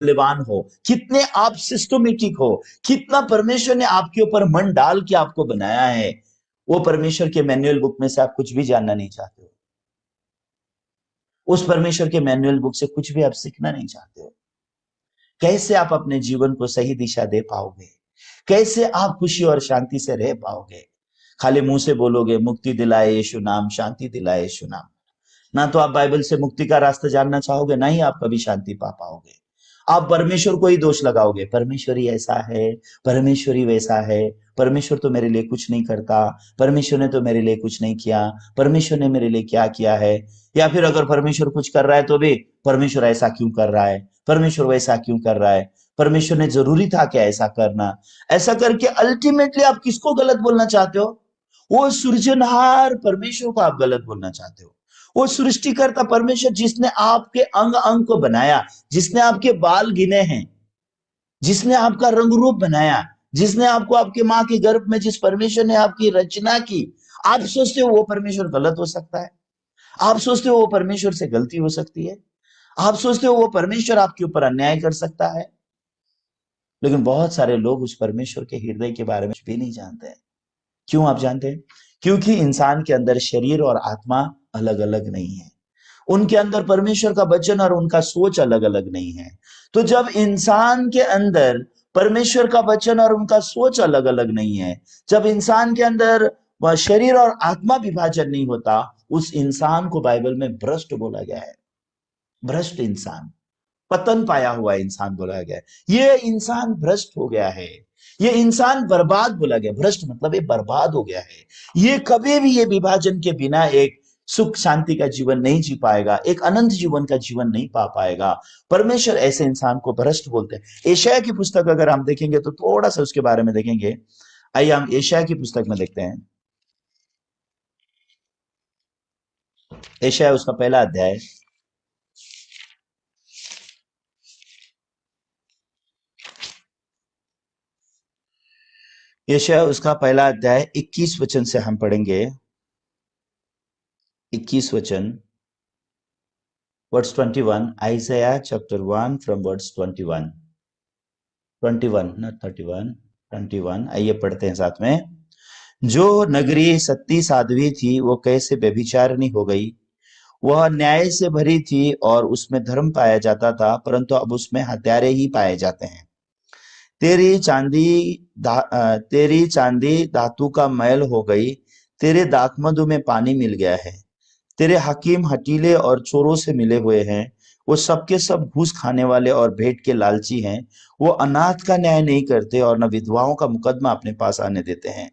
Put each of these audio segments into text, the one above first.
मूल्यवान हो, कितने आप सिस्टमेटिक हो, कितना परमेश्वर ने आपके ऊपर मन डाल के आपको बनाया है, वो परमेश्वर के मैनुअल बुक में से आप कुछ भी जानना नहीं चाहते हो। उस परमेश्वर के मैनुअल बुक से कुछ भी आप सीखना नहीं चाहते हो। कैसे आप अपने जीवन को सही दिशा दे पाओगे? कैसे आप खुशी और शांति से रह पाओगे? खाली मुंह से बोलोगे मुक्ति दिलाए यीशु नाम, शांति दिलाए यीशु नाम, ना तो आप बाइबल से मुक्ति का रास्ता जानना चाहोगे, ना ही आप कभी शांति पा पाओगे। आप परमेश्वर को ही दोष लगाओगे, परमेश्वर ही ऐसा है, परमेश्वर ही वैसा है, परमेश्वर तो मेरे लिए कुछ नहीं करता, परमेश्वर ने तो मेरे लिए कुछ नहीं किया, परमेश्वर ने मेरे लिए क्या किया है। या फिर अगर परमेश्वर कुछ कर रहा है तो भी परमेश्वर ऐसा क्यों कर रहा है, परमेश्वर वैसा क्यों कर रहा है, परमेश्वर ने जरूरी था क्या ऐसा करना। ऐसा करके अल्टीमेटली आप किसको गलत बोलना चाहते हो? वो सृजनहार परमेश्वर को आप गलत बोलना चाहते हो। वो सृष्टिकर्ता परमेश्वर जिसने आपके अंग अंग को बनाया, जिसने आपके बाल गिने हैं, जिसने आपका रंग रूप बनाया, जिसने आपको आपके माँ के गर्भ में, जिस परमेश्वर ने आपकी रचना की, आप सोचते हो वो परमेश्वर गलत हो सकता है? आप सोचते हो वो परमेश्वर से गलती हो सकती है? आप सोचते हो वो परमेश्वर आपके ऊपर अन्याय कर सकता है? लेकिन बहुत सारे लोग उस परमेश्वर के हृदय के बारे में कुछ भी नहीं जानते हैं। क्यों आप जानते हैं? क्योंकि इंसान के अंदर शरीर और आत्मा अलग अलग नहीं है। उनके अंदर परमेश्वर का वचन और उनका सोच अलग अलग नहीं है। तो जब इंसान के अंदर परमेश्वर का वचन और उनका सोच अलग अलग नहीं है, जब इंसान के अंदर वह शरीर और आत्मा विभाजन नहीं होता, उस इंसान को बाइबल में भ्रष्ट बोला गया है। भ्रष्ट इंसान, पतन पाया हुआ इंसान बोला गया है। ये इंसान भ्रष्ट हो गया है, ये इंसान बर्बाद बोला गया। भ्रष्ट मतलब ये बर्बाद हो गया है। ये कभी भी ये विभाजन के बिना एक सुख शांति का जीवन नहीं जी पाएगा, एक अनंत जीवन का जीवन नहीं पा पाएगा। परमेश्वर ऐसे इंसान को भ्रष्ट बोलते हैं। एशाया की पुस्तक अगर हम देखेंगे तो थोड़ा सा उसके बारे में देखेंगे। आइए हम एशाया की पुस्तक में देखते हैं। एशाया उसका पहला अध्याय, यशायाह उसका पहला अध्याय 21 वचन से हम पढ़ेंगे। 21 वचन, वर्ड्स 21, आइज़ाया चैप्टर 1 फ्रॉम वर्ड्स 21, 21 ना 31, 21। आइए पढ़ते हैं साथ में। जो नगरी सत्ती साध्वी थी वो कैसे व्यभिचारिणी हो गई। वह न्याय से भरी थी और उसमें धर्म पाया जाता था, परंतु अब उसमें हत्यारे ही पाए जाते हैं। तेरी चांदी धातु का मैल हो गई, तेरे दाखमधु में पानी मिल गया है। तेरे हकीम हटीले और चोरों से मिले हुए हैं, वो सबके सब घूस खाने वाले और भेंट के लालची हैं। वो अनाथ का न्याय नहीं करते और न विधवाओं का मुकदमा अपने पास आने देते हैं।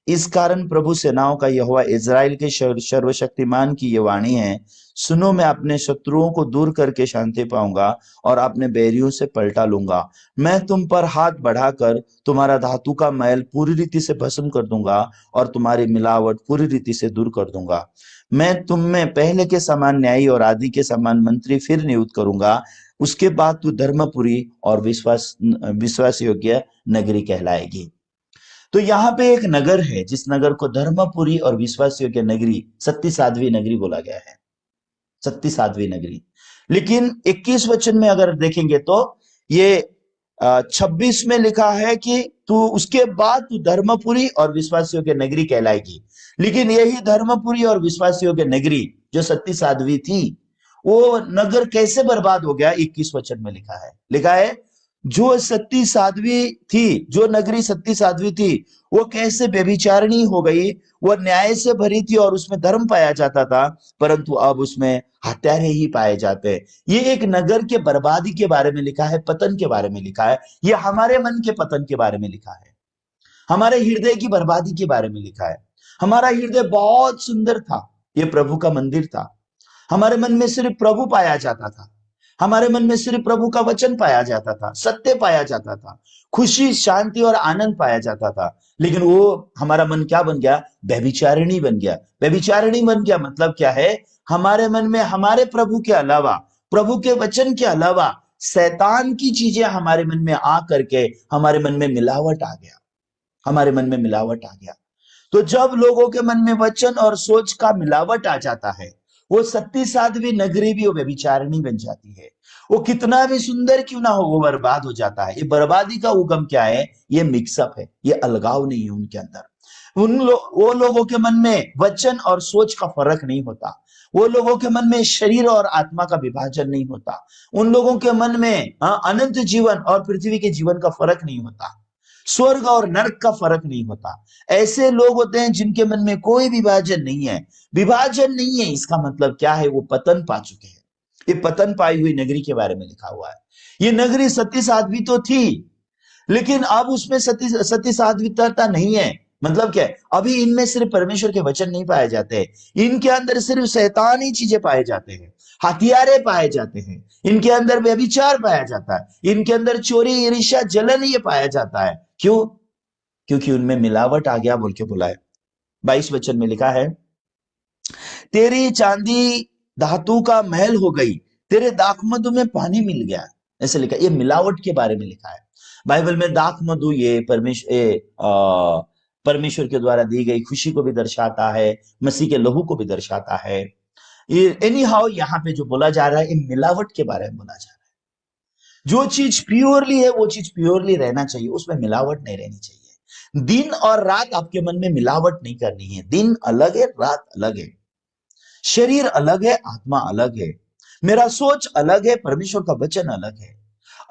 इस कारण प्रभु सेनाओं का यहोवा इज़राइल के सर्वशक्तिमान की ये वाणी है, सुनो, मैं अपने शत्रुओं को दूर करके शांति पाऊंगा और अपने बैरियों से पलटा लूंगा। मैं तुम पर हाथ बढ़ाकर तुम्हारा धातु का मैल पूरी रीति से भस्म कर दूंगा और तुम्हारी मिलावट पूरी रीति से दूर कर दूंगा। मैं तुम में पहले के समान न्यायी और आदि के समान मंत्री फिर नियुक्त करूंगा। उसके बाद तू धर्मपुरी और विश्वास योग्य नगरी कहलाएगी। तो यहाँ पे एक नगर है जिस नगर को धर्मपुरी और विश्वास योग्य नगरी, सत्ती साध्वी नगरी बोला गया है, सत्ती साध्वी नगरी। लेकिन 21 वचन में अगर देखेंगे तो ये 26 में लिखा है कि तू उसके बाद तू धर्मपुरी और विश्वास योग्य नगरी कहलाएगी। लेकिन यही धर्मपुरी और विश्वास योग्य नगरी जो सत्ती साध्वी थी, वो नगर कैसे बर्बाद हो गया? 21 वचन में लिखा है जो सत्ती साध्वी थी, जो नगरी सत्ती साध्वी थी, वो कैसे व्यभिचारिणी हो गई। वो न्याय से भरी थी और उसमें धर्म पाया जाता था, परंतु अब उसमें हत्यारे ही पाए जाते हैं। ये एक नगर के बर्बादी के बारे में लिखा है, पतन के बारे में लिखा है। ये हमारे मन के पतन के बारे में लिखा है, हमारे हृदय की बर्बादी के बारे में लिखा है। हमारा हृदय बहुत सुंदर था, ये प्रभु का मंदिर था। हमारे मन में सिर्फ प्रभु पाया जाता था, हमारे मन में सिर्फ प्रभु का वचन पाया जाता था, सत्य पाया जाता था, खुशी शांति और आनंद पाया जाता था। लेकिन वो हमारा मन क्या बन गया? व्यभिचारिणी बन गया। व्यभिचारिणी बन गया मतलब क्या है? हमारे मन में हमारे प्रभु के अलावा, प्रभु के वचन के अलावा शैतान की चीजें हमारे मन में आ करके हमारे मन में मिलावट आ गया, हमारे मन में मिलावट आ गया। तो जब लोगों के मन में वचन और सोच का मिलावट आ जाता है, वो सती साध्वी नगरी भी वो व्यभिचारिणी बन जाती है। वो कितना भी सुंदर क्यों ना हो वो बर्बाद हो जाता है। ये बर्बादी का उगम क्या है? ये मिक्सअप है, ये अलगाव नहीं है उनके अंदर। वो लोगों के मन में वचन और सोच का फर्क नहीं होता। वो लोगों के मन में शरीर और आत्मा का विभाजन नहीं होता। उन लोगों के मन में अनंत जीवन और पृथ्वी के जीवन का फर्क नहीं होता। स्वर्ग और नरक का फर्क नहीं होता। ऐसे लोग होते हैं जिनके मन में कोई विभाजन नहीं है। विभाजन नहीं है इसका मतलब क्या है? वो पतन पा चुके हैं। ये पतन पाई हुई नगरी के बारे में लिखा हुआ है। ये नगरी सती साध्वी तो थी, लेकिन अब उसमें सती साध्विता नहीं है। मतलब क्या है? अभी इनमें सिर्फ परमेश्वर के वचन नहीं पाए जाते, इनके अंदर सिर्फ शैतानी चीजें पाए जाते हैं, हथियारे पाए जाते हैं, इनके अंदर व्यभिचार पाया जाता है, इनके अंदर चोरी, ईर्ष्या, जलन ये पाया जाता है। क्यों? क्योंकि उनमें मिलावट आ गया बोल के बोला है। 22 वचन में लिखा है, तेरी चांदी धातु का महल हो गई, तेरे दाखमधु में पानी मिल गया। ऐसे लिखा, ये मिलावट के बारे में लिखा है बाइबल में। दाखमधु ये परमेश्वर के द्वारा दी गई खुशी को भी दर्शाता है, मसीह के लहू को भी दर्शाता है। ये एनी हाउ यहाँ पे जो बोला जा रहा है, ये मिलावट के बारे में बोला जा रहा है। जो चीज प्योरली है वो चीज प्योरली रहना चाहिए, उसमें मिलावट नहीं रहनी चाहिए। दिन और रात आपके मन में मिलावट नहीं करनी है। दिन अलग है, रात अलग है, शरीर अलग है, आत्मा अलग है, मेरा सोच अलग है, परमेश्वर का वचन अलग है,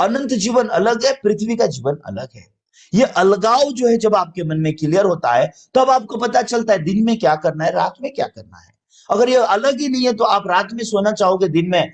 अनंत जीवन अलग है, पृथ्वी का जीवन अलग है। ये अलगाव जो है जब आपके मन में क्लियर होता है तब आपको पता चलता है दिन में क्या करना है, रात में क्या करना है। अगर ये अलग ही नहीं है तो आप रात में सोना चाहोगे, दिन में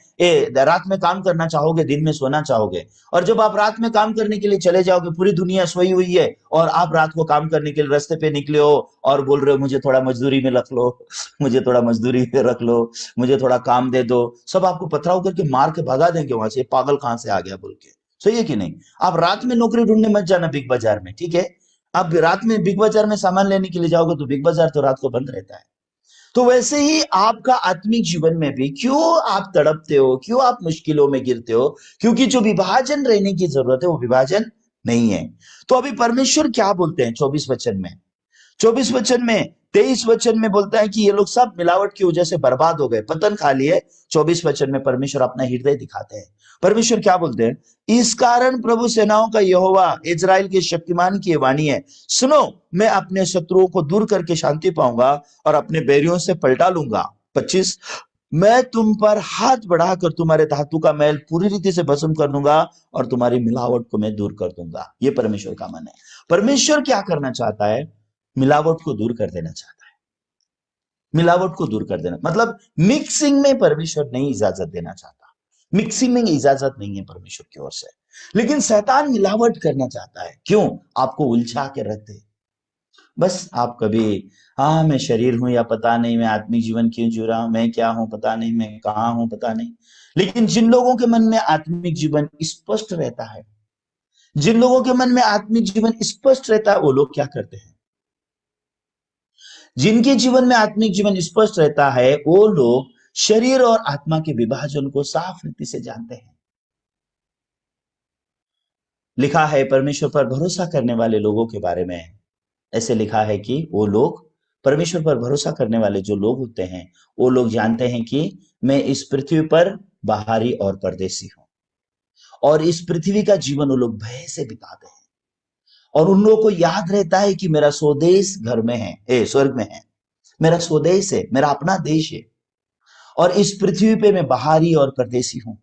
रात में काम करना चाहोगे, दिन में सोना चाहोगे। और जब आप रात में काम करने के लिए चले जाओगे, पूरी दुनिया सोई हुई है और आप रात को काम करने के लिए रास्ते पे निकले हो और बोल रहे हो मुझे थोड़ा मजदूरी में रख लो, मुझे थोड़ा मजदूरी पे रख लो, मुझे थोड़ा काम दे दो, सब आपको पथराव करके मार के भगा देंगे वहां से, पागल कहां से आ गया बोल के। सही है कि नहीं? आप रात में नौकरी ढूंढने मत जाना बिग बाजार में, ठीक है? आप रात में बिग बाजार में सामान लेने के लिए जाओगे तो बिग बाजार तो रात को बंद रहता है। तो वैसे ही आपका आत्मिक जीवन में भी क्यों आप तड़पते हो, क्यों आप मुश्किलों में गिरते हो? क्योंकि जो विभाजन रहने की जरूरत है वो विभाजन नहीं है। तो अभी परमेश्वर क्या बोलते हैं 24 वचन में? 24 वचन में 23 वचन में बोलता है कि ये लोग सब मिलावट की वजह से बर्बाद हो गए, पतन खा लिए। 24 वचन में परमेश्वर अपना हृदय दिखाते हैं। परमेश्वर क्या बोलते हैं? इस कारण प्रभु सेनाओं का यहोवा इजराइल के शक्तिमान की वाणी है, सुनो, मैं अपने शत्रुओं को दूर करके शांति पाऊंगा और अपने बैरियों से पलटा लूंगा। 25, मैं तुम पर हाथ बढ़ाकर तुम्हारे धातु का मैल पूरी रीति से भस्म कर दूंगा और तुम्हारी मिलावट को मैं दूर कर दूंगा। ये परमेश्वर का मन है। परमेश्वर क्या करना चाहता है? मिलावट को दूर कर देना चाहता है। मिलावट को दूर कर देना मतलब मिक्सिंग में परमेश्वर नहीं इजाजत देना चाहता। मिक्सिंग में इजाजत नहीं है परमेश्वर की ओर से, लेकिन शैतान मिलावट करना चाहता है। क्यों? आपको उलझा के रखते। बस आप कभी हाँ मैं शरीर हूं या पता नहीं मैं आत्मिक जीवन क्यों जी रहा हूं, मैं क्या हूं पता नहीं, मैं कहां हूं पता नहीं। लेकिन जिन लोगों के मन में आत्मिक जीवन स्पष्ट रहता है, जिन लोगों के मन में आत्मिक जीवन स्पष्ट रहता है, वो लोग क्या करते हैं? जिनके जीवन में आत्मिक जीवन स्पष्ट रहता है वो लोग शरीर और आत्मा के विभाजन को साफ रीति से जानते हैं। लिखा है परमेश्वर पर भरोसा करने वाले लोगों के बारे में, ऐसे लिखा है कि वो लोग परमेश्वर पर भरोसा करने वाले जो लोग होते हैं वो लोग जानते हैं कि मैं इस पृथ्वी पर बाहरी और परदेसी हूं, और इस पृथ्वी का जीवन वो लोग भय से बिताते हैं। और उन लोगों को याद रहता है कि मेरा स्वदेश घर में है, स्वर्ग में है, मेरा स्वदेश है, मेरा अपना देश है, और इस पृथ्वी पे मैं बाहरी और परदेसी हूं।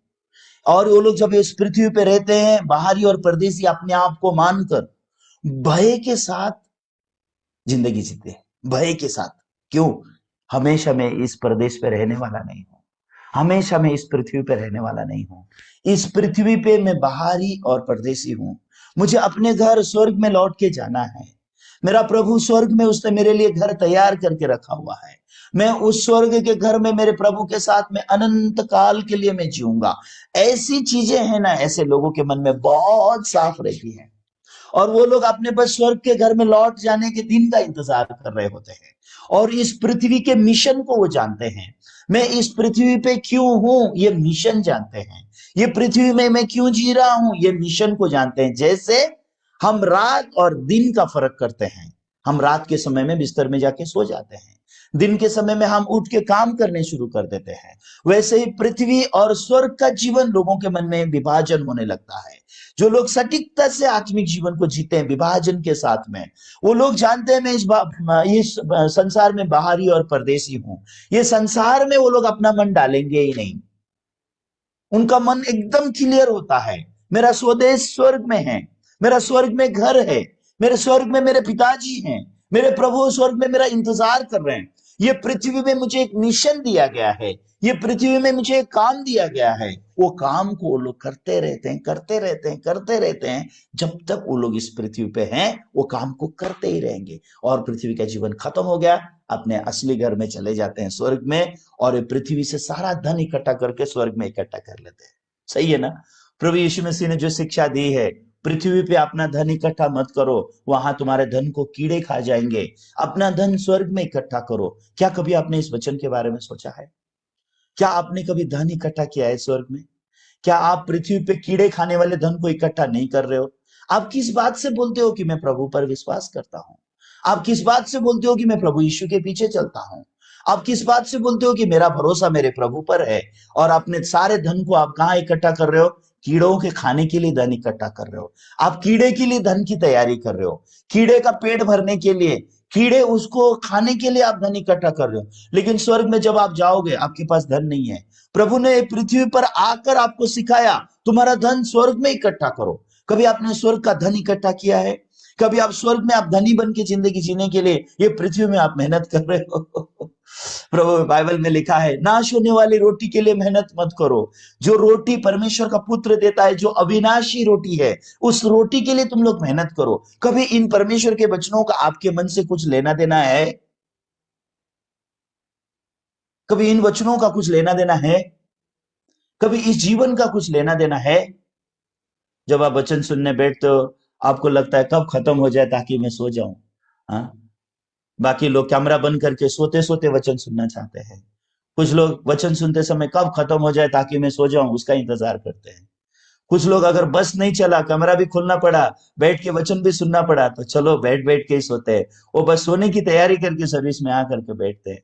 और वो लोग जब इस पृथ्वी पे रहते हैं बाहरी और परदेसी अपने आप को मानकर भय के साथ जिंदगी जीते हैं, भय के साथ। क्यों? हमेशा मैं इस प्रदेश पे रहने वाला नहीं हूं, हमेशा मैं इस पृथ्वी पे रहने वाला नहीं हूं। इस पृथ्वी पे मैं बाहरी और परदेसी हूं। मुझे अपने घर स्वर्ग में लौट के जाना है। मेरा प्रभु स्वर्ग में उसने मेरे लिए घर तैयार करके रखा हुआ है। मैं उस स्वर्ग के घर में मेरे प्रभु के साथ में अनंत काल के लिए मैं जीऊंगा। ऐसी चीजें हैं ना, ऐसे लोगों के मन में बहुत साफ रहती हैं, और वो लोग अपने बस स्वर्ग के घर में लौट जाने के दिन का इंतजार कर रहे होते हैं। और इस पृथ्वी के मिशन को वो जानते हैं। मैं इस पृथ्वी पे क्यों हूं, ये मिशन जानते हैं। ये पृथ्वी में मैं क्यों जी रहा हूं, ये मिशन को जानते हैं। जैसे हम रात और दिन का फर्क करते हैं, हम रात के समय में बिस्तर में जाके सो जाते हैं, दिन के समय में हम उठ के काम करने शुरू कर देते हैं। वैसे ही पृथ्वी और स्वर्ग का जीवन लोगों के मन में विभाजन होने लगता है। जो लोग सटीकता से आत्मिक जीवन को जीते हैं विभाजन के साथ में, वो लोग जानते हैं मैं इस संसार में बाहरी और परदेसी हूं। ये संसार में वो लोग अपना मन डालेंगे ही नहीं। उनका मन एकदम क्लियर होता है, मेरा स्वदेश स्वर्ग में है, मेरा स्वर्ग में घर है, मेरे स्वर्ग में मेरे पिताजी हैं, मेरे प्रभु स्वर्ग में मेरा इंतजार कर रहे हैं। ये पृथ्वी में मुझे एक मिशन दिया गया है, ये पृथ्वी में मुझे एक काम दिया गया है। वो काम को वो लोग करते रहते हैं, करते रहते हैं, करते रहते हैं। जब तक वो लोग इस पृथ्वी पे हैं वो काम को करते ही रहेंगे। और पृथ्वी का जीवन खत्म हो गया, अपने असली घर में चले जाते हैं स्वर्ग में, और पृथ्वी से सारा धन इकट्ठा करके स्वर्ग में इकट्ठा कर लेते हैं। सही है ना? प्रभु यीशु मसीह ने जो शिक्षा दी है, पृथ्वी पे अपना धन इकट्ठा मत करो, वहां तुम्हारे धन को कीड़े खा जाएंगे। अपना धन स्वर्ग में इकट्ठा करो। क्या कभी आपने इस वचन के बारे में सोचा है? क्या आपने कभी धन इकट्ठा किया है स्वर्ग में? क्या आप पृथ्वी पे कीड़े खाने वाले धन को इकट्ठा नहीं कर रहे हो? आप किस बात से बोलते हो कि मैं प्रभु पर विश्वास करता हूं? आप किस बात से बोलते हो कि मैं प्रभु यीशु के पीछे चलता हूं? आप किस बात से बोलते हो कि मेरा भरोसा मेरे प्रभु पर है? और अपने सारे धन को आप कहां इकट्ठा कर रहे हो? कीड़ों के खाने के लिए धन इकट्ठा कर रहे हो। आप कीड़े के लिए धन की तैयारी कर रहे हो, कीड़े का पेट भरने के लिए, कीड़े उसको खाने के लिए आप धन इकट्ठा कर रहे हो। लेकिन स्वर्ग में जब आप जाओगे आपके पास धन नहीं है। प्रभु ने पृथ्वी पर आकर आपको सिखाया तुम्हारा धन स्वर्ग में इकट्ठा करो। कभी आपने स्वर्ग का धन इकट्ठा किया है? कभी आप स्वर्ग में आप धनी बन के जिंदगी जीने के लिए ये पृथ्वी में आप मेहनत कर रहे हो? प्रभु बाइबल में लिखा है, नाश होने वाली रोटी के लिए मेहनत मत करो। जो रोटी परमेश्वर का पुत्र देता है, जो अविनाशी रोटी है, उस रोटी के लिए तुम लोग मेहनत करो। कभी इन परमेश्वर के वचनों का आपके मन से कुछ लेना देना है? कभी इन वचनों का कुछ लेना देना है? कभी इस जीवन का कुछ लेना देना है? जब आप वचन सुनने बैठते हो आपको लगता है कब खत्म हो जाए ताकि मैं सो जाऊं। हाँ, बाकी लोग कैमरा बंद करके सोते सोते वचन सुनना चाहते हैं। कुछ लोग वचन सुनते समय कब खत्म हो जाए ताकि मैं सो जाऊं उसका इंतजार करते हैं। कुछ लोग अगर बस नहीं चला, कमरा भी खोलना पड़ा, बैठ के वचन भी सुनना पड़ा, तो चलो बैठ बैठ के ही सोते हैं। वो बस सोने की तैयारी करके सर्विस में आकर के बैठते हैं।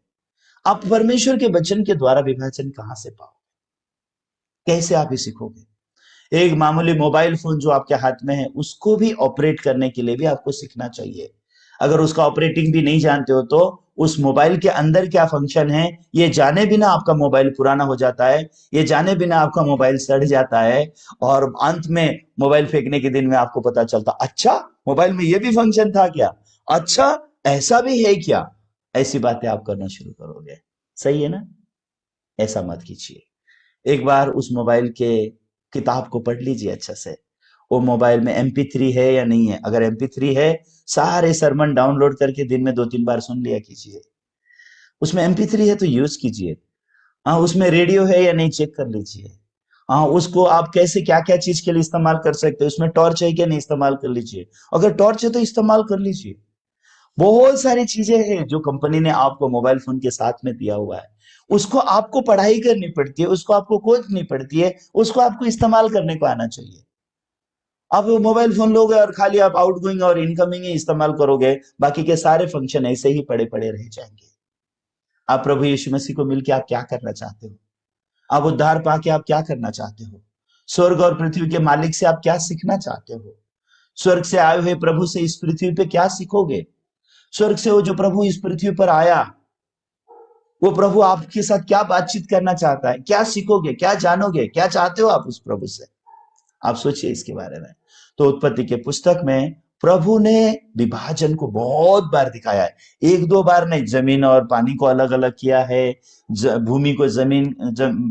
आप परमेश्वर के वचन के द्वारा विभाजन कहां से पाओ? कैसे आप ही सीखोगे? एक मामूली मोबाइल फोन जो आपके हाथ में है उसको भी ऑपरेट करने के लिए भी आपको सीखना चाहिए। अगर उसका ऑपरेटिंग भी नहीं जानते हो तो उस मोबाइल के अंदर क्या फंक्शन है ये जाने बिना आपका मोबाइल पुराना हो जाता है, ये जाने बिना आपका मोबाइल सड़ जाता है, और अंत में मोबाइल फेंकने के दिन में आपको पता चलता, अच्छा मोबाइल में ये भी फंक्शन था क्या, अच्छा ऐसा भी है क्या। ऐसी बातें आप करना शुरू करोगे। सही है ना? ऐसा मत कीजिए। एक बार उस मोबाइल के किताब को पढ़ लीजिए अच्छा से। वो मोबाइल में MP3 है या नहीं है। अगर MP3 है, सारे सरमन डाउनलोड करके दिन में 2-3 बार सुन लिया कीजिए। उसमें MP3 है तो यूज कीजिए। हाँ, उसमें रेडियो है या नहीं चेक कर लीजिए। हाँ, उसको आप कैसे क्या क्या चीज के लिए इस्तेमाल कर सकते हैं, उसमें टॉर्च है क्या नहीं इस्तेमाल कर लीजिए। अगर टॉर्च है तो इस्तेमाल कर लीजिए। बहुत सारी चीजें हैं जो कंपनी ने आपको मोबाइल फोन के साथ में दिया हुआ है। उसको आपको पढ़ाई करनी पड़ती है, उसको आपको खोजनी पड़ती है, उसको आपको इस्तेमाल करने को आना चाहिए। आप मोबाइल फोन लोगे और खाली आप आउटगोइंग और इनकमिंग ही इस्तेमाल करोगे, बाकी के सारे फंक्शन ऐसे ही पड़े पड़े रह जाएंगे। आप प्रभु यीशु मसीह को मिलकर आप क्या करना चाहते हो? आप उद्धार पाके आप क्या करना चाहते हो? स्वर्ग और पृथ्वी के मालिक से आप क्या सीखना चाहते हो? स्वर्ग से आए हुए प्रभु से इस पृथ्वी पे क्या सीखोगे? स्वर्ग से वो जो प्रभु इस पृथ्वी पर आया, वो प्रभु आपके साथ क्या बातचीत करना चाहता है? क्या सीखोगे, क्या जानोगे, क्या चाहते हो आप उस प्रभु से? आप सोचिए इसके बारे में। तो उत्पत्ति के पुस्तक में प्रभु ने विभाजन को बहुत बार दिखाया है। 1-2 बार नहीं, जमीन और पानी को अलग अलग किया है, भूमि को जमीन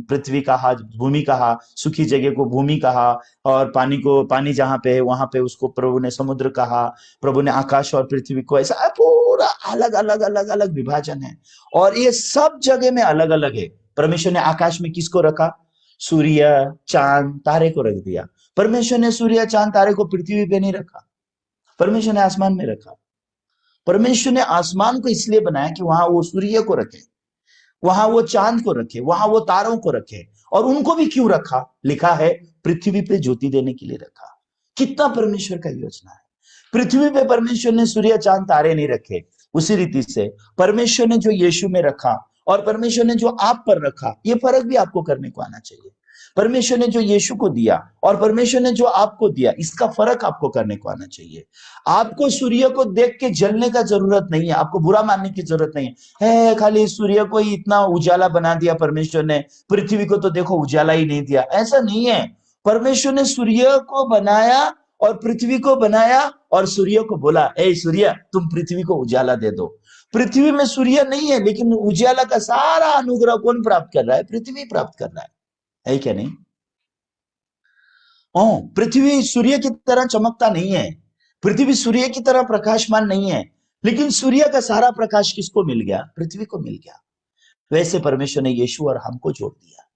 पृथ्वी कहा, भूमि कहा, सूखी जगह को भूमि कहा, और पानी को पानी जहां पे है वहां पे उसको प्रभु ने समुद्र कहा। प्रभु ने आकाश और पृथ्वी को, ऐसा पूरा अलग अलग अलग अलग विभाजन है। और ये सब जगह में अलग अलग है। परमेश्वर ने आकाश में किसको रखा? सूर्य चांद तारे को रख दिया। परमेश्वर ने सूर्य चांद तारे को पृथ्वी पे नहीं रखा, परमेश्वर ने आसमान में रखा। परमेश्वर ने आसमान को इसलिए बनाया कि वहां वो सूर्य को रखे, वहां वो चांद को रखे, वहां वो तारों को रखे। और उनको भी क्यों रखा? लिखा है पृथ्वी पे ज्योति देने के लिए रखा। कितना परमेश्वर का योजना है। पृथ्वी पे परमेश्वर ने सूर्य चांद तारे नहीं रखे, उसी रीति से परमेश्वर ने जो यीशु में रखा और परमेश्वर ने जो आप पर रखा, ये फर्क भी आपको करने को आना चाहिए। परमेश्वर ने जो यीशु को दिया और परमेश्वर ने जो आपको दिया, इसका फर्क आपको करने को आना चाहिए। आपको सूर्य को देख के जलने का जरूरत नहीं है, आपको बुरा मानने की जरूरत नहीं है। खाली सूर्य को ही इतना उजाला बना दिया परमेश्वर ने, पृथ्वी को तो देखो उजाला ही नहीं दिया, ऐसा नहीं है। परमेश्वर ने सूर्य को बनाया और पृथ्वी को बनाया और सूर्य को बोला, ए सूर्य तुम पृथ्वी को उजाला दे दो। पृथ्वी में सूर्य नहीं है, लेकिन उजाला का सारा अनुग्रह कौन प्राप्त कर रहा है? पृथ्वी प्राप्त कर रहा है क्या नहीं? पृथ्वी सूर्य की तरह चमकता नहीं है, पृथ्वी सूर्य की तरह प्रकाशमान नहीं है, लेकिन सूर्य का सारा प्रकाश किसको मिल गया? पृथ्वी को मिल गया। वैसे परमेश्वर ने यीशु और हमको जोड़ दिया।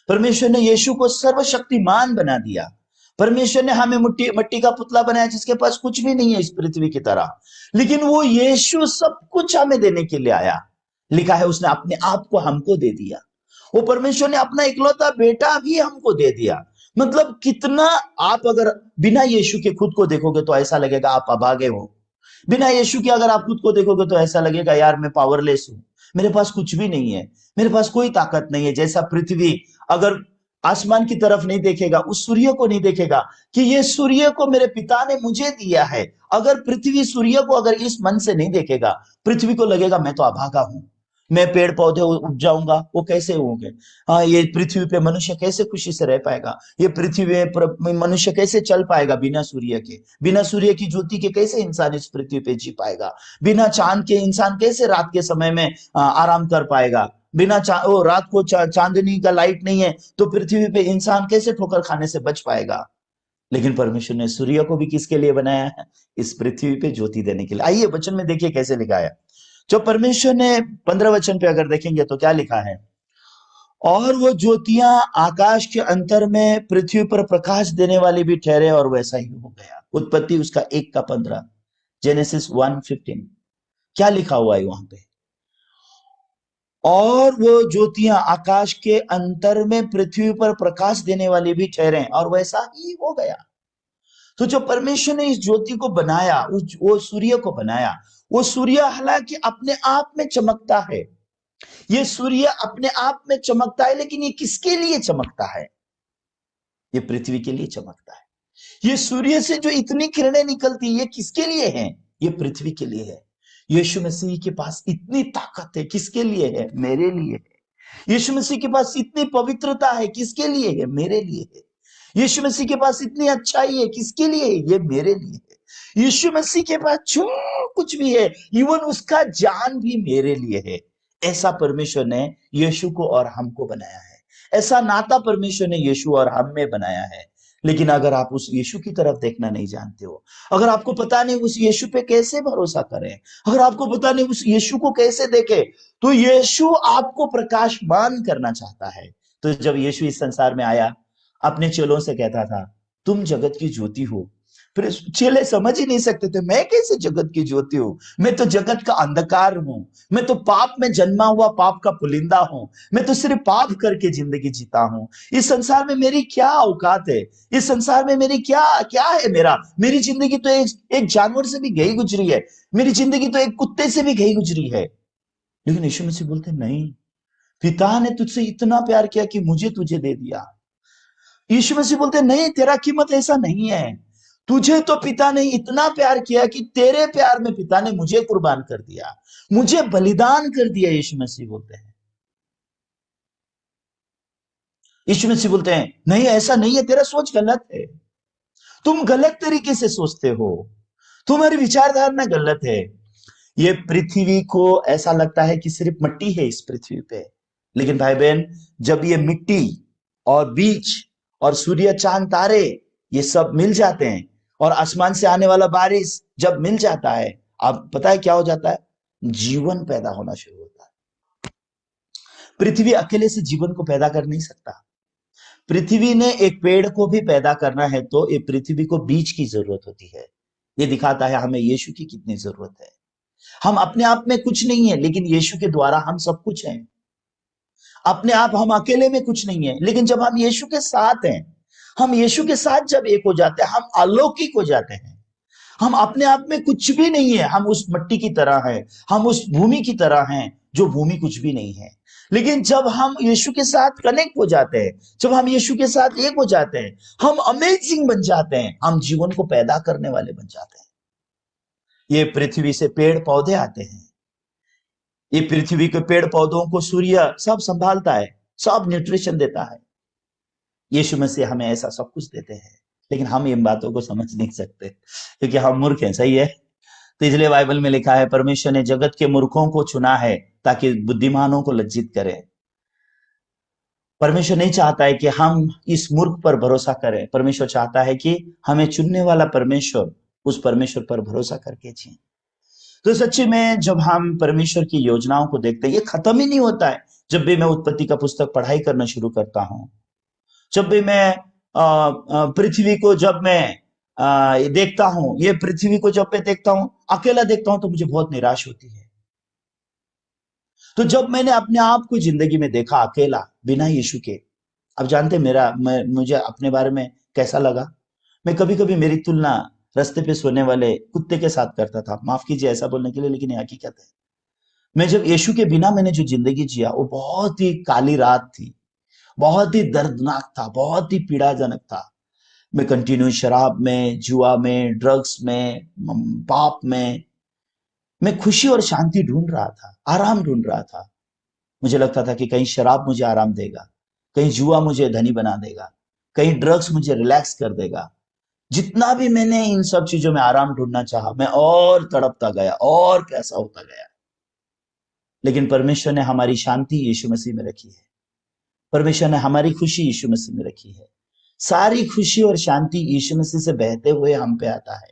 परमेश्वर ने यीशु को सर्वशक्तिमान बना दिया। परमेश्वर ने हमें मट्टी का पुतला बनाया जिसके पास कुछ भी नहीं है इस पृथ्वी की तरह, लेकिन वो यीशु सब कुछ हमें देने के लिए आया। लिखा है उसने अपने आप को हमको दे दिया। वो परमेश्वर ने अपना इकलौता बेटा भी हमको दे दिया। मतलब कितना, आप अगर बिना यीशु के खुद को देखोगे तो ऐसा लगेगा आप अभागे हो। बिना यीशु के अगर आप खुद को देखोगे तो ऐसा लगेगा यार मैं पावरलेस हूं, मेरे पास कुछ भी नहीं है, मेरे पास कोई ताकत नहीं है। जैसा पृथ्वी अगर आसमान की तरफ नहीं देखेगा, उस सूर्य को नहीं देखेगा कि ये सूर्य को मेरे पिता ने मुझे दिया है, अगर पृथ्वी सूर्य को अगर इस मन से नहीं देखेगा, पृथ्वी को लगेगा मैं तो अभागा हूं, मैं पेड़ पौधे उपजाऊंगा वो कैसे होंगे, हाँ ये पृथ्वी पे मनुष्य कैसे खुशी से रह पाएगा, ये पृथ्वी पे मनुष्य कैसे चल पाएगा बिना सूर्य के, बिना सूर्य की ज्योति के कैसे इंसान इस पृथ्वी पे जी पाएगा, बिना चांद के इंसान कैसे रात के समय में आराम कर पाएगा, बिना रात को चांदनी का लाइट नहीं है तो पृथ्वी पे इंसान कैसे ठोकर खाने से बच पाएगा। लेकिन परमेश्वर ने सूर्य को भी किसके लिए बनाया है? इस पृथ्वी पे ज्योति देने के लिए। आइए वचन में देखिए कैसे लिखा है। जो परमेश्वर ने 15 वचन पे अगर देखेंगे तो क्या लिखा है? और वो ज्योतियां आकाश के अंतर में पृथ्वी पर प्रकाश देने वाली भी ठहरे, और वैसा ही हो गया। उत्पत्ति उसका 1:15, जेनेसिस 1:15। क्या लिखा हुआ है वहां पे? और वो ज्योतियां आकाश के अंतर में पृथ्वी पर प्रकाश देने वाली भी ठहरे, और वैसा ही हो गया। तो जो परमेश्वर ने इस ज्योति को बनाया, वो सूर्य को बनाया, वो सूर्य हालांकि अपने आप में चमकता है, ये सूर्य अपने आप में चमकता है, लेकिन ये किसके लिए चमकता है? ये पृथ्वी के लिए चमकता है। ये सूर्य से जो इतनी किरणें निकलती है, ये किसके लिए है? ये पृथ्वी के लिए है। यीशु मसीह के पास इतनी ताकत है, किसके लिए है? मेरे लिए है। यीशु मसीह के पास इतनी पवित्रता है, किसके लिए है? मेरे लिए है। यीशु मसीह के पास इतनी अच्छाई है, किसके लिए है? ये मेरे लिए है। यीशु मसीह के पास जो कुछ भी है, इवन उसका जान भी मेरे लिए है। ऐसा परमेश्वर ने यीशु को और हमको बनाया है। ऐसा नाता परमेश्वर ने यीशु और हम में बनाया है। लेकिन अगर आप उस यीशु की तरफ देखना नहीं जानते हो, अगर आपको पता नहीं उस यीशु पे कैसे भरोसा करें, अगर आपको पता नहीं उस यीशु को कैसे देखें, तो यीशु आपको प्रकाशमान करना चाहता है। तो जब यीशु इस संसार में आया, अपने चेलों से कहता था तुम जगत की ज्योति हो। फिर चेले समझ ही नहीं सकते थे, मैं कैसे जगत की ज्योति हूं? मैं तो जगत का अंधकार हूं, मैं तो पाप में जन्मा हुआ पाप का पुलिंदा हूं, मैं तो सिर्फ पाप करके जिंदगी जीता हूं। इस संसार में मेरी क्या औकात है? इस संसार में मेरी क्या क्या है? मेरी जिंदगी तो एक जानवर से भी गई गुजरी है, मेरी जिंदगी तो एक कुत्ते से भी गई गुजरी है। लेकिन यीशु मसीह बोलते नहीं, पिता ने तुझसे इतना प्यार किया कि मुझे तुझे दे दिया। यीशु मसीह बोलते नहीं, तेरा कीमत ऐसा नहीं है। तुझे तो पिता ने इतना प्यार किया कि तेरे प्यार में पिता ने मुझे कुर्बान कर दिया, मुझे बलिदान कर दिया। यीशु मसीह बोलते हैं, यीशु मसीह बोलते हैं नहीं ऐसा नहीं है, तेरा सोच गलत है, तुम गलत तरीके से सोचते हो, तुम्हारी विचारधारा गलत है। ये पृथ्वी को ऐसा लगता है कि सिर्फ मिट्टी है इस पृथ्वी पे, लेकिन भाई बहन जब ये मिट्टी और बीज और सूर्य चांद तारे ये सब मिल जाते हैं और आसमान से आने वाला बारिश जब मिल जाता है, आप पता है क्या हो जाता है? जीवन पैदा होना शुरू होता है। पृथ्वी अकेले से जीवन को पैदा कर नहीं सकता। पृथ्वी ने एक पेड़ को भी पैदा करना है तो ये पृथ्वी को बीज की जरूरत होती है। ये दिखाता है हमें यीशु की कितनी जरूरत है। हम अपने आप में कुछ नहीं है, लेकिन यीशु के द्वारा हम सब कुछ हैं। अपने आप हम अकेले में कुछ नहीं है, लेकिन जब हम यीशु के साथ हैं, हम यीशु के साथ जब एक हो जाते हैं, हम अलौकिक हो जाते हैं। हम अपने आप में कुछ भी नहीं है, हम उस मिट्टी की तरह हैं, हम उस भूमि की तरह हैं जो भूमि कुछ भी नहीं है। लेकिन जब हम यीशु के साथ कनेक्ट हो जाते हैं, जब हम यीशु के साथ एक हो जाते हैं, हम अमेजिंग बन जाते हैं, हम जीवन को पैदा करने वाले बन जाते हैं। ये पृथ्वी से पेड़ पौधे आते हैं, ये पृथ्वी के पेड़ पौधों को सूर्य सब संभालता है, सब न्यूट्रिशन देता है। यीशु मसीह हमें ऐसा सब कुछ देते हैं, लेकिन हम इन बातों को समझ नहीं सकते क्योंकि हम मूर्ख हैं। सही है। तो इसलिए बाइबल में लिखा है, परमेश्वर ने जगत के मूर्खों को चुना है ताकि बुद्धिमानों को लज्जित करे। परमेश्वर नहीं चाहता है कि हम इस मूर्ख पर भरोसा करें, परमेश्वर चाहता है कि हमें चुनने वाला परमेश्वर, उस परमेश्वर पर भरोसा करके जिए। तो सच्ची में जब हम परमेश्वर की योजनाओं को देखते हैं, ये खत्म ही नहीं होता है। जब भी मैं उत्पत्ति का पुस्तक पढ़ाई करना शुरू करता हूं, जब भी मैं पृथ्वी को जब मैं देखता हूं, ये पृथ्वी को जब मैं देखता हूं, अकेला देखता हूं, तो मुझे बहुत निराश होती है। तो जब मैंने अपने आप को जिंदगी में देखा अकेला बिना यीशु के, अब जानते मुझे अपने बारे में कैसा लगा। मैं कभी कभी मेरी तुलना रास्ते पे सोने वाले कुत्ते के साथ करता था। माफ कीजिए ऐसा बोलने के लिए, लेकिन ये हकीकत है। मैं जब यीशु के बिना मैंने जो जिंदगी जिया, वो बहुत ही काली रात थी, बहुत ही दर्दनाक था, बहुत ही पीड़ाजनक था। मैं कंटिन्यू शराब में, जुआ में, ड्रग्स में, पाप में मैं खुशी और शांति ढूंढ रहा था, आराम ढूंढ रहा था। मुझे लगता था कि कहीं शराब मुझे आराम देगा, कहीं जुआ मुझे धनी बना देगा, कहीं ड्रग्स मुझे रिलैक्स कर देगा। जितना भी मैंने इन सब चीजों में आराम ढूंढना चाहा, मैं और तड़पता गया और कैसा होता गया। लेकिन परमेश्वर ने हमारी शांति यीशु मसीह में रखी है, परमेश्वर ने हमारी खुशी यीशु मसीह में रखी है। सारी खुशी और शांति यीशु मसीह से बहते हुए हम पे आता है।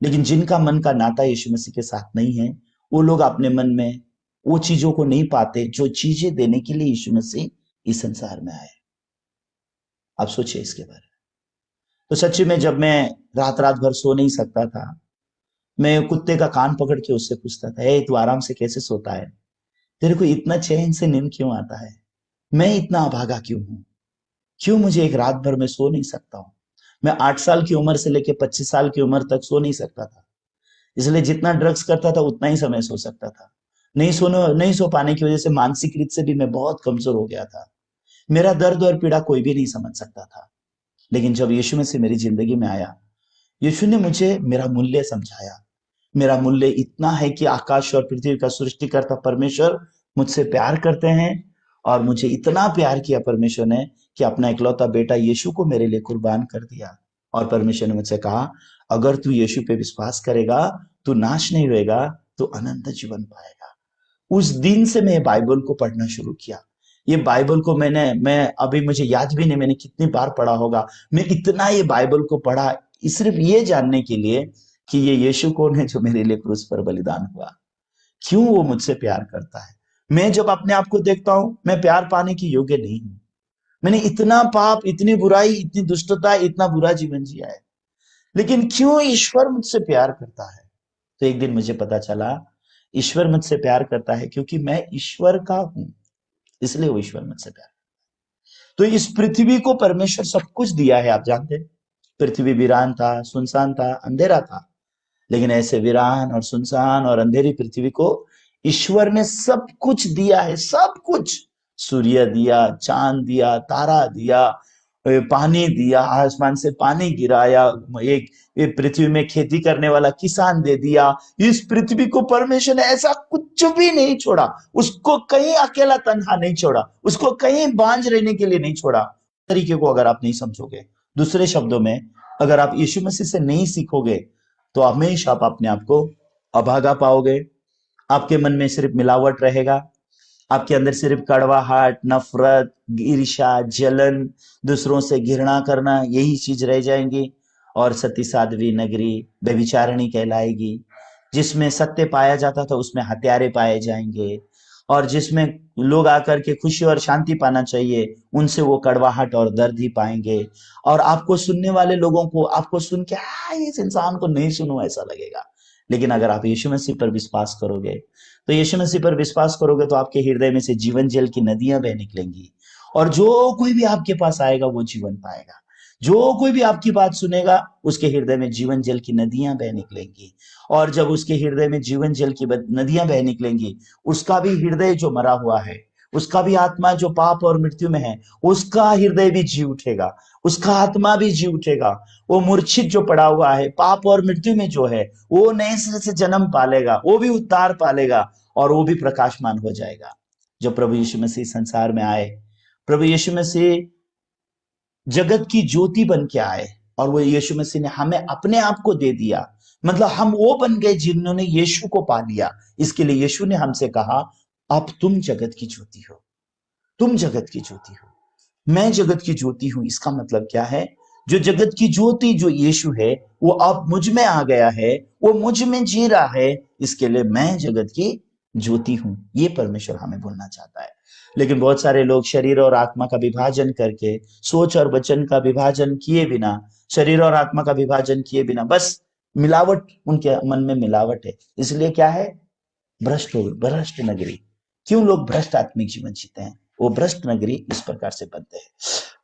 लेकिन जिनका मन का नाता यीशु मसीह के साथ नहीं है, वो लोग अपने मन में वो चीजों को नहीं पाते जो चीजें देने के लिए यीशु मसीह इस संसार में आए। आप सोचिए इसके बारे में। तो सच्ची में जब मैं रात रात भर सो नहीं सकता था, मैं कुत्ते का कान पकड़ के उससे पूछता था, ए तू आराम से कैसे सोता है, तेरे को इतना चैन से नींद क्यों आता है, मैं इतना अभागा क्यों हूं, क्यों मुझे एक रात भर में सो नहीं सकता हूं। मैं 8 साल की उम्र से लेकर 25 साल की उम्र तक सो नहीं सकता था, इसलिए जितना ड्रग्स करता था उतना ही समय सो सकता था। नहीं सो पाने की वजह से मानसिक रीत से भी मैं बहुत कमजोर हो गया था। मेरा दर्द और पीड़ा कोई भी नहीं समझ सकता था। लेकिन जब यीशु मसीह मेरी जिंदगी में आया, यीशु ने मुझे मेरा मूल्य समझाया। मेरा मूल्य इतना है कि आकाश और पृथ्वी का सृष्टिकर्ता परमेश्वर मुझसे प्यार करते हैं, और मुझे इतना प्यार किया परमेश्वर ने कि अपना इकलौता बेटा यीशु को मेरे लिए कुर्बान कर दिया। और परमेश्वर ने मुझसे कहा, अगर तू यीशु पे विश्वास करेगा, तू नाश नहीं होएगा, तू अनंत जीवन पाएगा। उस दिन से मैं बाइबल को पढ़ना शुरू किया। ये बाइबल को मैं अभी मुझे याद भी नहीं मैंने कितनी बार पढ़ा होगा। मैं इतना ये बाइबल को पढ़ा सिर्फ ये जानने के लिए कि ये यीशु कौन है जो मेरे लिए क्रूस पर बलिदान हुआ, क्यों वो मुझसे प्यार करता है। मैं जब अपने आप को देखता हूं, मैं प्यार पाने की योग्य नहीं हूं। मैंने इतना पाप, इतनी बुराई, इतनी दुष्टता, इतना बुरा जीवन जिया है, लेकिन क्यों ईश्वर मुझसे प्यार करता है। तो एक दिन मुझे पता चला, ईश्वर मुझसे प्यार करता है क्योंकि मैं ईश्वर का हूं, इसलिए वो ईश्वर मुझसे प्यार। तो इस पृथ्वी को परमेश्वर सब कुछ दिया है। आप जानते हैं, पृथ्वी वीरान था, सुनसान था, अंधेरा था, लेकिन ऐसे वीरान और सुनसान और अंधेरी पृथ्वी को ईश्वर ने सब कुछ दिया है, सब कुछ। सूर्य दिया, चांद दिया, तारा दिया, पानी दिया, आसमान से पानी गिराया, एक पृथ्वी में खेती करने वाला किसान दे दिया। इस पृथ्वी को परमेश्वर ने ऐसा कुछ भी नहीं छोड़ा, उसको कहीं अकेला तन्हा नहीं छोड़ा, उसको कहीं बांझ रहने के लिए नहीं छोड़ा। तरीके को अगर आप नहीं समझोगे, दूसरे शब्दों में अगर आप यीशु मसीह से नहीं सीखोगे, तो हमेशा आप अपने आप को अभागा पाओगे। आपके मन में सिर्फ मिलावट रहेगा, आपके अंदर सिर्फ कड़वाहट, नफरत, ईर्ष्या, जलन, दूसरों से घृणा करना, यही चीज रह जाएंगी। और सती साध्वी नगरी व्यभिचारिणी कहलाएगी। जिसमें सत्य पाया जाता था उसमें हत्यारे पाए जाएंगे, और जिसमें लोग आकर के खुशी और शांति पाना चाहिए, उनसे वो कड़वाहट और दर्द ही पाएंगे। और आपको सुनने वाले लोगों को आपको सुन के इस इंसान को नहीं सुनो ऐसा लगेगा। लेकिन अगर आप यीशु मसीह पर विश्वास करोगे, तो यीशु मसीह पर विश्वास करोगे, तो आपके हृदय में से जीवन जल की नदियां बह निकलेंगी, और जो कोई भी आपके पास आएगा वो जीवन पाएगा। जो कोई भी आपकी बात सुनेगा उसके हृदय में जीवन जल की नदियां बह निकलेंगी। और जब उसके हृदय में जीवन जल की नदियां बह निकलेंगी, उसका भी हृदय जो मरा हुआ है, उसका भी आत्मा जो पाप और मृत्यु में है, उसका हृदय भी जी उठेगा, उसका आत्मा भी जी उठेगा। वो मूर्छित जो पड़ा हुआ है पाप और मृत्यु में जो है, वो नए सिरे से जन्म पालेगा, वो भी उद्धार पालेगा और वो भी प्रकाशमान हो जाएगा। जब प्रभु यीशु मसीह संसार में आए, प्रभु यीशु मसीह जगत की ज्योति बन के आए और वो यीशु मसीह ने हमें अपने आप को दे दिया। मतलब हम वो बन गए जिन्होंने यीशु को पा लिया। इसके लिए यीशु ने हमसे कहा, अब तुम जगत की ज्योति हो, तुम जगत की ज्योति हो, मैं जगत की ज्योति हूं। इसका मतलब क्या है? जो जगत की ज्योति जो यीशु है वो अब मुझ में आ गया है, वो मुझ में जी रहा है। इसके लिए मैं जगत की ज्योति हूं, ये परमेश्वर हमें बोलना चाहता है। लेकिन बहुत सारे लोग शरीर और आत्मा का विभाजन करके, सोच और वचन का विभाजन किए बिना, शरीर और आत्मा का विभाजन किए बिना, बस मिलावट, उनके मन में मिलावट है। इसलिए क्या है? भ्रष्ट नगरी। क्यों लोग भ्रष्ट आत्मिक जीवन जीते हैं? वो भ्रष्ट नगरी इस प्रकार से बनते हैं।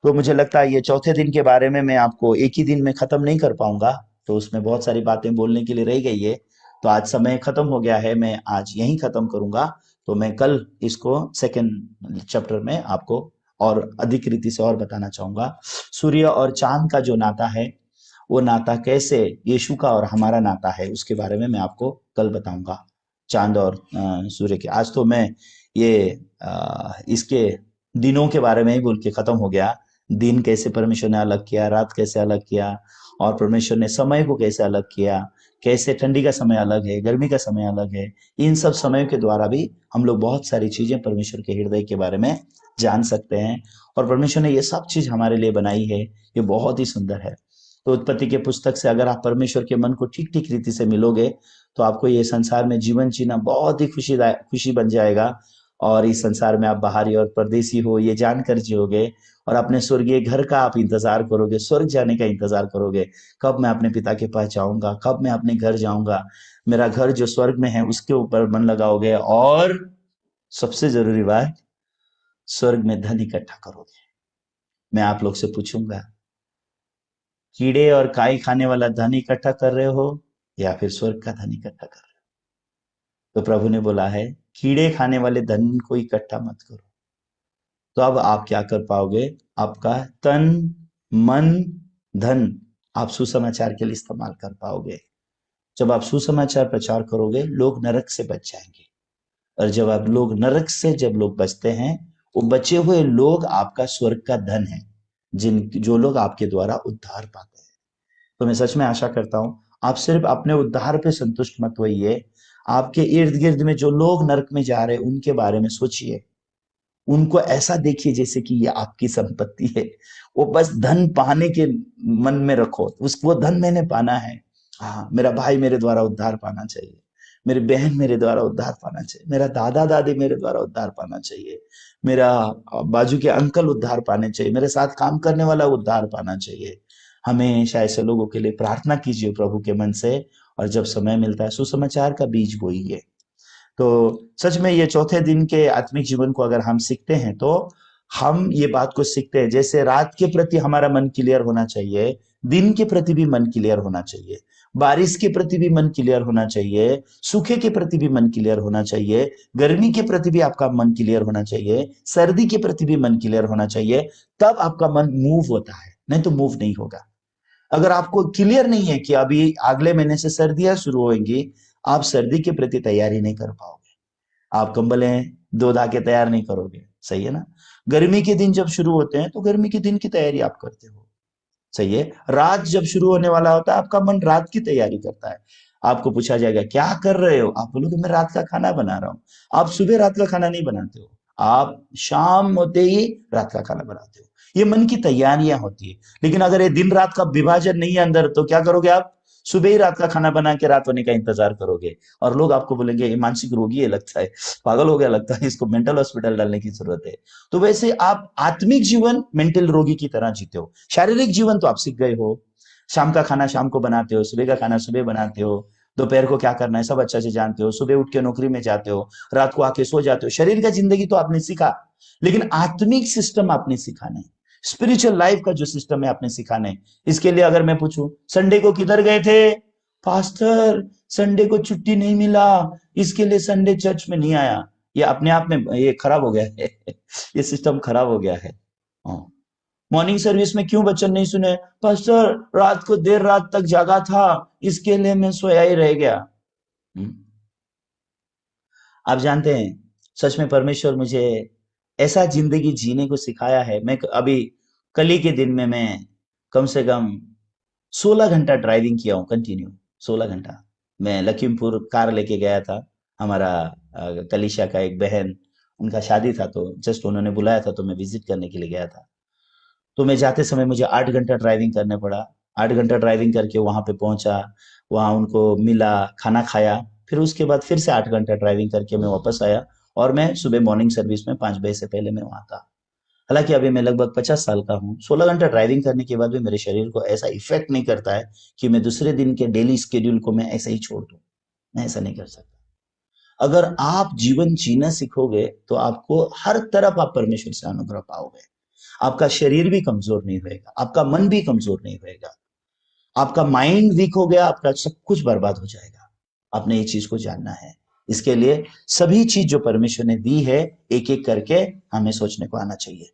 तो मुझे लगता है ये चौथे दिन के बारे में मैं आपको एक ही दिन में खत्म नहीं कर पाऊंगा, तो उसमें बहुत सारी बातें बोलने के लिए रह गई है। तो आज समय खत्म हो गया है, मैं आज यहीं खत्म करूंगा। तो मैं कल इसको सेकेंड चैप्टर में आपको और अधिक रीति से और बताना चाहूंगा। सूर्य और चांद का जो नाता है, वो नाता कैसे यीशु का और हमारा नाता है, उसके बारे में मैं आपको कल बताऊंगा। चांद और सूर्य के, आज तो मैं ये इसके दिनों के बारे में ही बोल के खत्म हो गया। दिन कैसे परमेश्वर ने अलग किया, रात कैसे अलग किया, और परमेश्वर ने समय को कैसे अलग किया, कैसे ठंडी का समय अलग है, गर्मी का समय अलग है। इन सब समयों के द्वारा भी हम लोग बहुत सारी चीजें परमेश्वर के हृदय के बारे में जान सकते हैं। और परमेश्वर ने ये सब चीज हमारे लिए बनाई है, ये बहुत ही सुंदर है। तो उत्पत्ति के पुस्तक से अगर आप परमेश्वर के मन को ठीक ठीक रीति से मिलोगे, तो आपको ये संसार में जीवन जीना बहुत ही खुशी बन जाएगा। और इस संसार में आप बाहरी और परदेसी हो ये जानकर जियोगे, और अपने स्वर्गीय घर का आप इंतजार करोगे, स्वर्ग जाने का इंतजार करोगे। कब मैं अपने पिता के पास जाऊंगा, कब मैं अपने घर जाऊंगा, मेरा घर जो स्वर्ग में है उसके ऊपर मन लगाओगे। और सबसे जरूरी बात, स्वर्ग में धन इकट्ठा करोगे। मैं आप लोग से पूछूंगा, कीड़े और काई खाने वाला धन इकट्ठा कर रहे हो या फिर स्वर्ग का धन इकट्ठा कर रहे हो? तो प्रभु ने बोला है, कीड़े खाने वाले धन को इकट्ठा मत करो। तो अब आप क्या कर पाओगे? आपका तन, मन, धन आप सुसमाचार के लिए इस्तेमाल कर पाओगे। जब आप सुसमाचार प्रचार करोगे, लोग नरक से बच जाएंगे। और जब आप लोग नरक से जब लोग बचते हैं, वो बचे हुए लोग आपका स्वर्ग का धन है, जो लोग आपके द्वारा उद्धार पाते हैं। तो मैं सच में आशा करता हूं आप सिर्फ अपने उद्धार पे संतुष्ट मत होइए, आपके इर्द गिर्द में जो लोग नरक में जा रहे हैं उनके बारे में सोचिए। उनको ऐसा देखिए जैसे कि ये आपकी संपत्ति है। वो बस धन पाने के मन में रखो, वो धन मैंने पाना है। हाँ, मेरा भाई मेरे द्वारा उद्धार पाना चाहिए, मेरी बहन मेरे द्वारा उद्धार पाना चाहिए, मेरा दादा दादी मेरे द्वारा उद्धार पाना चाहिए, मेरा बाजू के अंकल उद्धार पाने चाहिए, मेरे साथ काम करने वाला उद्धार पाना चाहिए। हमेशा ऐसे लोगों के लिए प्रार्थना कीजिए प्रभु के मन से, और जब समय मिलता है सुसमाचार का बीज बोइए। तो सच में ये चौथे दिन के आत्मिक जीवन को अगर हम सीखते हैं, तो हम ये बात को सीखते हैं, जैसे रात के प्रति हमारा मन क्लियर होना चाहिए, दिन के प्रति भी मन क्लियर होना चाहिए, बारिश के प्रति भी मन क्लियर होना चाहिए, सूखे के प्रति भी मन क्लियर होना चाहिए, गर्मी के प्रति भी आपका मन क्लियर होना चाहिए, सर्दी के प्रति भी मन क्लियर होना चाहिए। तब आपका मन मूव होता है, नहीं तो मूव नहीं होगा। अगर आपको क्लियर नहीं है कि अभी अगले महीने से सर्दियां शुरू होंगी, आप सर्दी के प्रति तैयारी नहीं कर पाओगे, आप कंबलें दो धाके तैयार नहीं करोगे। सही है ना? गर्मी के दिन जब शुरू होते हैं तो गर्मी के दिन की तैयारी आप करते हो। सही है? रात जब शुरू होने वाला होता है, आपका मन रात की तैयारी करता है। आपको पूछा जाएगा क्या कर रहे हो, आप बोलोगे मैं रात का खाना बना रहा हूं। आप सुबह रात का खाना नहीं बनाते हो, आप शाम होते ही रात का खाना बनाते हो। ये मन की तैयारियां होती है। लेकिन अगर ये दिन रात का विभाजन नहीं है अंदर, तो क्या करोगे आप? सुबह ही रात का खाना बना के रात होने का इंतजार करोगे, और लोग आपको बोलेंगे ये मानसिक रोगी है लगता है, पागल हो गया लगता है, इसको मेंटल हॉस्पिटल डालने की जरूरत है। तो वैसे आप आत्मिक जीवन मेंटल रोगी की तरह जीते हो। शारीरिक जीवन तो आप सीख गए हो, शाम का खाना शाम को बनाते हो, सुबह का खाना सुबह बनाते हो, दोपहर को क्या करना है सब अच्छे से जानते हो, सुबह उठ के नौकरी में जाते हो, रात को आके सो जाते हो। शरीर का जिंदगी तो आपने सीखा, लेकिन आत्मिक सिस्टम आपने सीखा नहीं। स्पिरिचुअल लाइफ का जो सिस्टम है अपने सिखाने। इसके लिए अगर मैं पूछूं संडे को किधर गए थे, पास्टर संडे को छुट्टी नहीं मिला इसके लिए संडे चर्च में नहीं आया, ये अपने आप में ये खराब हो गया है ये सिस्टम खराब हो गया है। मॉर्निंग सर्विस में क्यों वचन नहीं सुने, पास्टर रात को देर रात तक जागा था इसके लिए मैं सोया ही रह गया। आप जानते हैं सच में परमेश्वर मुझे ऐसा जिंदगी जीने को सिखाया है। मैं अभी कल ही के दिन में मैं कम से कम 16 घंटा ड्राइविंग किया हूँ कंटिन्यू। 16 घंटा मैं लखीमपुर कार लेके गया था। हमारा कलिशा का एक बहन, उनका शादी था तो जस्ट उन्होंने बुलाया था तो मैं विजिट करने के लिए गया था। तो मैं जाते समय मुझे 8 घंटा ड्राइविंग करना पड़ा। 8 घंटा ड्राइविंग करके वहां पे पहुंचा, वहां उनको मिला, खाना खाया, फिर उसके बाद फिर से 8 घंटा ड्राइविंग करके मैं वापस आया और मैं सुबह मॉर्निंग सर्विस में 5 बजे से पहले मैं वहां था। हालांकि अभी मैं लगभग 50 साल का हूँ। 16 घंटा ड्राइविंग करने के बाद भी मेरे शरीर को ऐसा इफेक्ट नहीं करता है कि मैं दूसरे दिन के डेली स्केड्यूल को मैं ऐसे ही छोड़ दूं। मैं ऐसा नहीं कर सकता। अगर आप जीवन जीना सीखोगे तो आपको हर तरफ आप परमेश्वर से अनुग्रह पाओगे। आपका शरीर भी कमजोर नहीं होएगा, आपका मन भी कमजोर नहीं होएगा। आपका माइंड वीक हो गया, आपका सब कुछ बर्बाद हो जाएगा। आपने ये चीज को जानना है। इसके लिए सभी चीज जो परमेश्वर ने दी है एक एक करके हमें सोचने को आना चाहिए।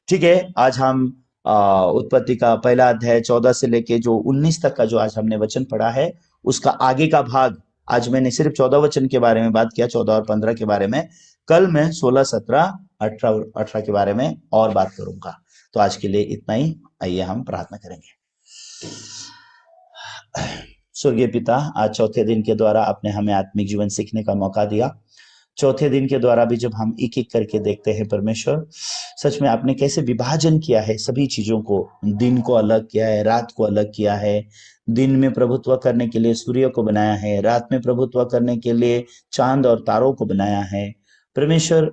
ठीक है, आज हम उत्पत्ति का पहला अध्याय 14 से लेके जो 19 तक का जो आज हमने वचन पढ़ा है उसका आगे का भाग, आज मैंने सिर्फ 14 वचन के बारे में बात किया, 14 और 15 के बारे में। कल मैं 16, 17, 18 और 18 के बारे में और बात करूंगा। तो आज के लिए इतना ही। आइए हम प्रार्थना करेंगे। स्वर्गीय पिता, आज चौथे दिन के द्वारा आपने हमें आत्मिक जीवन सीखने का मौका दिया। चौथे दिन के द्वारा भी जब हम एक एक करके देखते हैं परमेश्वर, सच में आपने कैसे विभाजन किया है सभी चीजों को। दिन को अलग किया है, रात को अलग किया है। दिन में प्रभुत्व करने के लिए सूर्य को बनाया है, रात में प्रभुत्व करने के लिए चांद और तारों को बनाया है। परमेश्वर,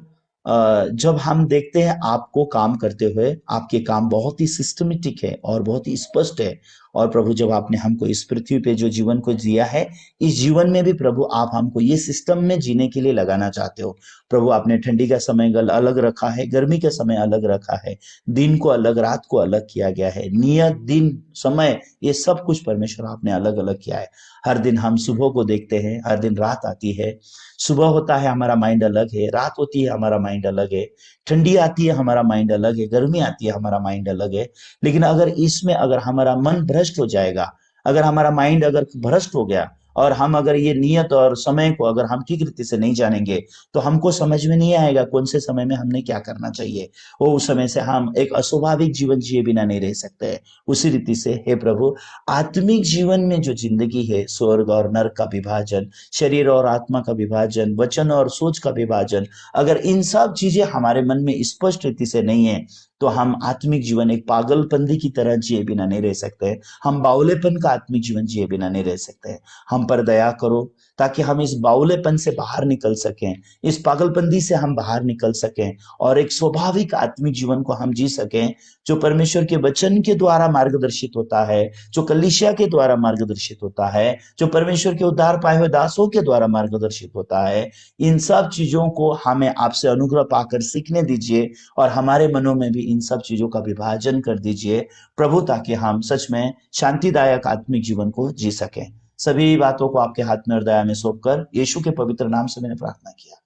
जब हम देखते हैं आपको काम करते हुए, आपके काम बहुत ही सिस्टमेटिक है और बहुत ही स्पष्ट है। और प्रभु, जब आपने हमको इस पृथ्वी पे जो जीवन को जिया है, इस जीवन में भी प्रभु आप हमको ये सिस्टम में जीने के लिए लगाना चाहते हो। प्रभु, आपने ठंडी का समय अलग रखा है, गर्मी का समय अलग रखा है, दिन को अलग, रात को अलग किया गया है, नियत दिन, समय, ये सब कुछ परमेश्वर आपने अलग अलग किया है। हर दिन हम सुबह को देखते हैं, हर दिन रात आती है। सुबह होता है हमारा माइंड अलग है, रात होती है हमारा माइंड अलग है, ठंडी आती है हमारा माइंड अलग है, गर्मी आती है हमारा माइंड अलग है। लेकिन अगर इसमें अगर हमारा मन भ्रष्ट हो जाएगा, अगर हमारा माइंड अगर भ्रष्ट हो गया और हम अगर ये नियत और समय को अगर हम ठीक रीति से नहीं जानेंगे तो हमको समझ में नहीं आएगा कौन से समय में हमने क्या करना चाहिए। वो उस समय से हम एक अस्वाभाविक जीवन जिए बिना नहीं रह सकते। उसी रीति से हे प्रभु, आत्मिक जीवन में जो जिंदगी है, स्वर्ग और नरक का विभाजन, शरीर और आत्मा का विभाजन, वचन और सोच का विभाजन, अगर इन सब चीजें हमारे मन में स्पष्ट रीति से नहीं है तो हम आत्मिक जीवन एक पागलपंथी की तरह जिए बिना नहीं रह सकते। हम बावलेपन का आत्मिक जीवन जिए बिना नहीं रह सकते। हम पर दया करो ताकि हम इस बावलेपन से बाहर निकल सकें, इस पागलपंथी से हम बाहर निकल सकें और एक स्वाभाविक आत्मिक जीवन को हम जी सकें जो परमेश्वर के वचन के द्वारा मार्गदर्शित होता है, जो कलीसिया के द्वारा मार्गदर्शित होता है, जो परमेश्वर के उद्धार पाए हुए दासों के द्वारा मार्गदर्शित होता है। इन सब चीजों को हमें आपसे अनुग्रह पाकर सीखने दीजिए और हमारे मनों में भी इन सब चीजों का विभाजन कर दीजिए प्रभु, ताकि हम सच में शांतिदायक आत्मिक जीवन को जी सकें। सभी बातों को आपके हाथ में और दया में सौंपकर यीशु के पवित्र नाम से मैंने प्रार्थना किया,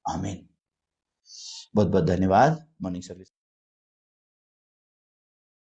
आमीन। बहुत बहुत धन्यवाद। Morning service